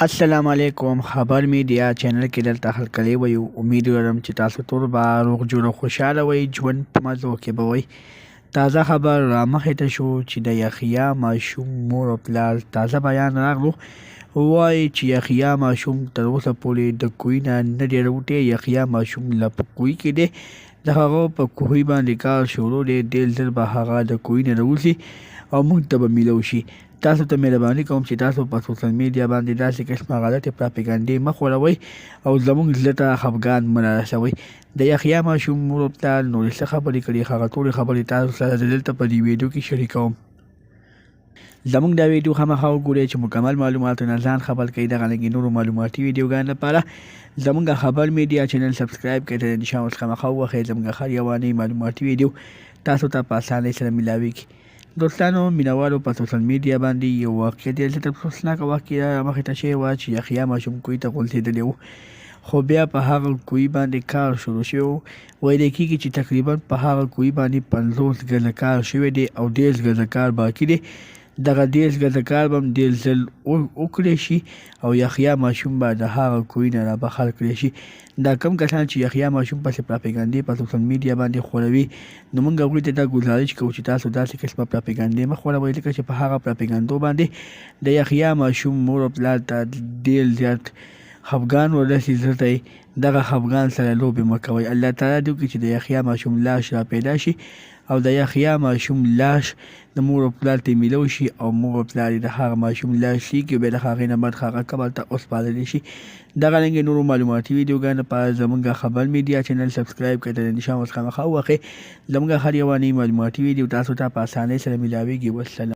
السلام علیکم. خبر میډیا چینل کې دلته هرکلی وایو. امید لرم چې تاسو ټول به روغ جوړ او خوشحاله وئ، ژوند په مزو کې به وئ. تازه خبر رامخې ته شو چې د یحیی ماشوم مور او پلار تازه بیان راغلو. وایي چې یحیی ماشوم تر اوسه پورې د کوهي نه نه دی راوتی. یحیی ماشوم لا په کوهي کې دی، د هغه په کوهي باندې کار شروع دی. ډېر ژر به هغه د کوهي نه راوځي او موږ ته به میلو شي. تاسو ته مهرباني کوم چې تاسو په سوشل میډیا باندې داسې قسمه غلطې پراپګانډې مه خپروئ او زموږ زړه ته خفګان مه رارسوئ. د یحیی ماشوم مور او پلار نورې څه خبرې کړي، هغه ټولې خبرې تاسو سره زه دلته په دې ویډیو کې شریکوم. زموږ دا ویډیو خامخا وګورئ چې مکمل معلوماتو نه ځان خبر کړئ. دغه رنګې نورو معلوماتي ویډیوګانو لپاره زموږ خبر میډیا چینل سبسکرایب کړئ. د نشان اوس خامخا ووهئ. زموږ هر یوانۍ معلوماتي ویډیو تاسو ته په اسانۍ سره میلاویږي. دوستانو مینوالو، په سوشل میډیا باندې یو واقعه ډېر زیاته افسوسناکه واقعه رامخې ته شوې وه چې یحیی ماشوم کوهي ته غورځېدلی و، خو بیا په هغه کوهي باندې کار شروع شوی و. ویلی کېږي چې تقریبا په هغه کوهي باندې 50 ګزه کار شوی دی او 10 ګزه کار باقي دی. دغه 10 ګزه کار به هم ډېر ژر وکړی شي او یحیی ماشوم به د هغه کوهي نه رابهر کړی شي. دا کم کسان چې یحیی ماشوم پسې پراپګانډې په سوشل میډیا باندې خوروي، نو موږ هغوی ته دا ګزارش کوو چې تاسو داسې قسمه پراپګانډې مه خوروئ، ځکه چې په هغه پراپګانډو باندې د یحیی ماشوم مور او پلار ته ډېر زیات خفګان وررسي. زړه دغه خفګان سره لوبې مه کوئ. الله تعالی دې وکړي چې د یحیی ماشوم لاش را پیدا شي او د یحیی ماشوم لاش د مور او پلار ته میلو شي او مور او پلار یې د هغه ماشوم لاش لیکي، بیا د هغې نه بعد هغه قبر ته وسپارلی شي. دغه رنګې نورو معلوماتي ویډیوګانو لپاره زموږ خبر میډیا چینل سبسکرایب کړئ. د نشان اوس خامخا ووهئ. زموږ هر یوانۍ معلوماتي ویډیو تاسو ته په اسانۍ سره میلاویږي. والسلام.